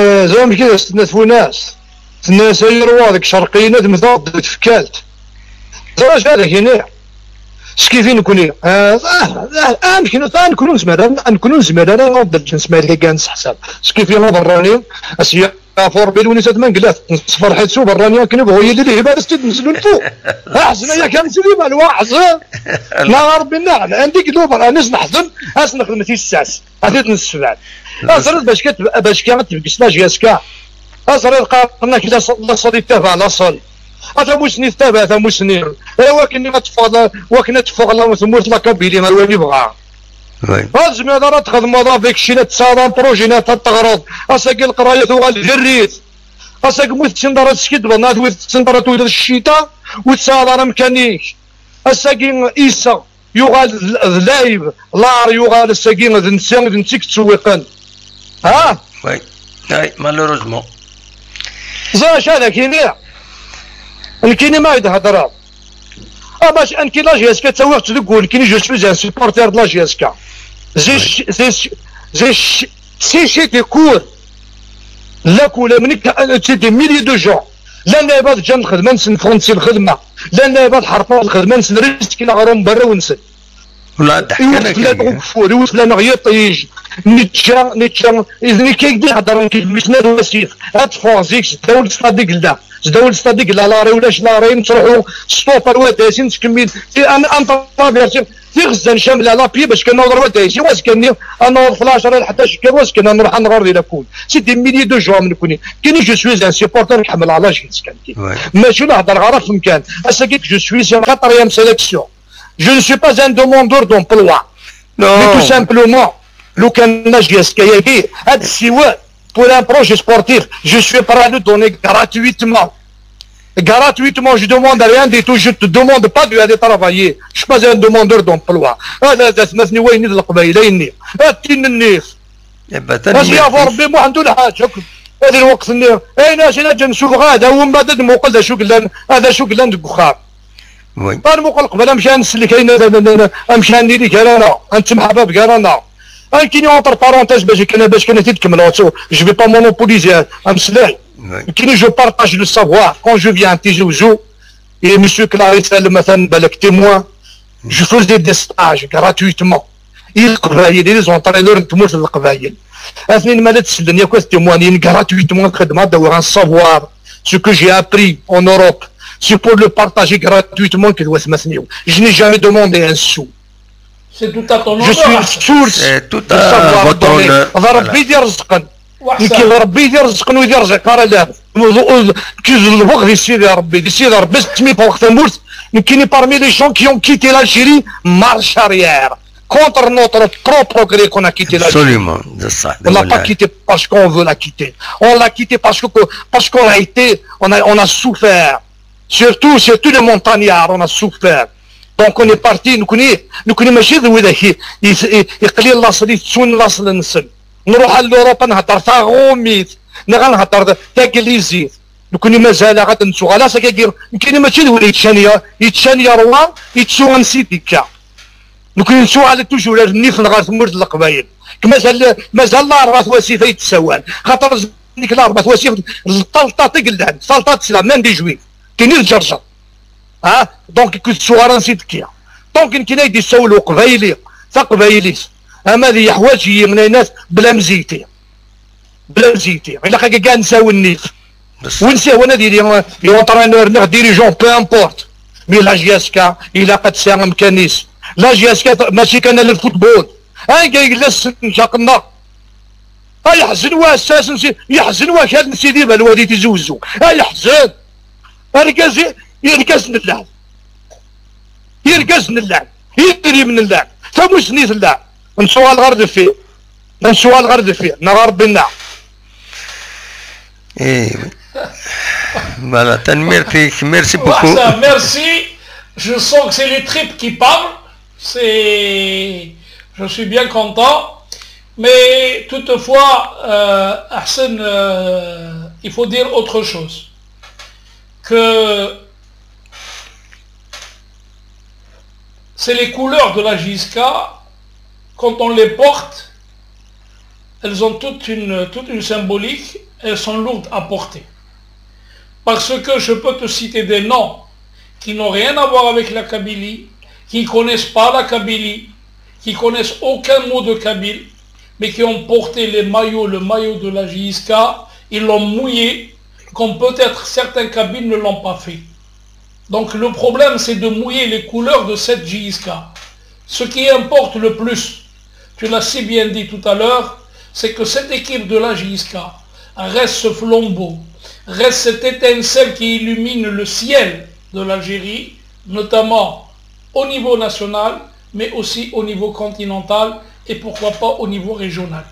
زعما كذا ستناس وناس الناس يروى ذاك شرقينا تمثل تفكالت زعما هذاك هنا سكيفين نكوني نكونوا نسمع انا نوض نسمع لك كنس حساب سكيفين براني اسيا فور بيلونيسات ما نقلات نصفر حيت براني كنبغوا هي اللي هبه تنزلوا لفوق احسن يا كان سليم الواحد لا ربي نعم عندك دوبر انا نحزن نخدم في الساس هذه نسفع اصلا باش كتبكس لا جياسكا اصلا قالنا كذا صلي تابع لا صلي هذا موسني تابع هذا موسني ولكن ما تفضل وكنا تفوق الله وثموت لا كابيلي ما الوالي بغا لازم هذا راه تخدم هذا فيك شي تصادم بروجينات تغرض اساكي القرايه وغالجريت اساكي موت تسندر سكيد بنات وتسندر تويد الشتاء وتصادر مكانيك اساكي ايسا يغال لايب لار يغال اساكي نسان نتيك تسويقن ها وي اي مالوروزمون زاش هذا كينيا الكيني ما يهضر باش انكي لا جي اس كا تسويق تقول كيني جو سوي ان سوبورتير دو لا جي اس كا سي شي دي كور لا كولا منك سي دي ميلي دو جون لا نايبات جا الخدمه نسن فرونسي الخدمه لا نايبات حرفوا الخدمه نسن ريسكي لا غروم برا ونسن ولا ضحك انا كان فلان غيطيج نيتشا اذا كيدير هضر كيمشنا الوسيخ هاد فوزيك داول صديق لا داول صديق لا لا ولاش لا راي نروحوا ستوبر وداسين تكمل انا انطافيرتي في غزه شامله لا بي باش كنوضر وداسين واش كاني انا فلاش راه 11 كواش كنا نروح نغرد الى كون سي دي ميلي دو جوا من كوني كاين جو سوي ان سيبورتر نحمل على جينس كان ماشي نهضر غير في مكان اساكيك جو سوي سي خاطريام سيليكسيون je ne suis pas un demandeur d'emploi mais tout simplement لو كان ناجي اسكاياكي هاد السواء pour un projet sportif je suis prêt à le donner gratuitement je demande rien du tout je te demande pas de travailler je suis pas un demandeur d'emploi هذا ثمثني وين القبيلين هاتين النيف اجي افور بي مو عنده الحاجه هذا الوقت النيف اين اجي نشوف غادا ومن بعد موقل شو قلنا هذا شو قلنا بخار وي انا موقل قبل مشى نسلك مشى ندير انا انت محباب انا كاين اونتر بارونتيز باش كان تكمل جو في با مونوبوليزي امسلاي كاين جو بارطاج لو سافوار كون جو فيان تيجوزو اي مسيو كلاريس مثلا بالك تيموان جو فوزي دي ستاج غراتويتمون القبايل لي زونطرينور تموت القبايل اثنين ما تسلني كو تيموانين غراتويتمون الخدمه دور ان سافوار سو كو جي ابري اون اوروب c'est pour le partager gratuitement que doit se maintenir. Je n'ai jamais demandé un sou. C'est tout à ton honneur. Je suis une source de savoir donner. ربي يدير رزقا. كي ربي يدير رزقا ويدير رزق راه لا. كي الوقت يسير ربي سمي في وقت الموت. كاين parmi les gens qui ont quitté l'Algérie marche arrière. Contre notre trop progrès qu'on a quitté l'Algérie. Absolument, c'est ça. On l'a pas quitté parce qu'on veut la quitter. On l'a quitté parce qu'on a été, on a souffert. Surtout les montagnards, on a souffert. Donc on est parti, nous connaissons ماشي ذوي ذاك يقلي لاصل يتسون لاصل نسل نروح لأوروبا نهضر تا غوميت نهضر تا كليزيت نكوني مازال غادي نسوق على سكاكير كاين ماشي ذوي يتشانيا روان يتسوق نسيتيكا نكوني نسوق على توجور النيف لغايه تمرد القبايل مازال لا راه واسيفه يتسوال خاطر ديك لا راه واسيف الطلطه تقلان طلطه تسلام ما ندي جوي كاين الجرجر دونك كنت سوار نسيت كيا دونك كاين يدي يسولوا قبايلي قبايليس اما هذه حوايج من الناس بلا مزيتي الا كاع نساو النيف ونساو انا ديري يونطرينور نغ ديريجون بو امبورت مي لا جياسكا الا قد ساهم كنيس لا جياسكا ماشي كان للفوتبول جالس نشاقنا يحزن واساس يحزن واش سيدي بالوالي تزوزو يحزن يركز اللعب يدري من اللعب فمش نيت اللعب نسوى الغرد فيه نغار بنا ايه voilà merci beaucoup merci je sens que c'est les tripes qui parlent je suis bien content mais toutefois Ahsen il faut dire autre chose que c'est les couleurs de la JISCA, quand on les porte, elles ont toute une symbolique elles sont lourdes à porter. Parce que je peux te citer des noms qui n'ont rien à voir avec la Kabylie, qui ne connaissent pas la Kabylie, qui ne connaissent aucun mot de Kabyle, mais qui ont porté le maillot de la JSK, ils l'ont mouillé, comme peut-être certains Kabyles ne l'ont pas fait. Donc le problème, c'est de mouiller les couleurs de cette JSK. Ce qui importe le plus, tu l'as si bien dit tout à l'heure, c'est que cette équipe de la JSK reste ce flambeau, reste cette étincelle qui illumine le ciel de l'Algérie, notamment au niveau national, mais aussi au niveau continental et pourquoi pas au niveau régional.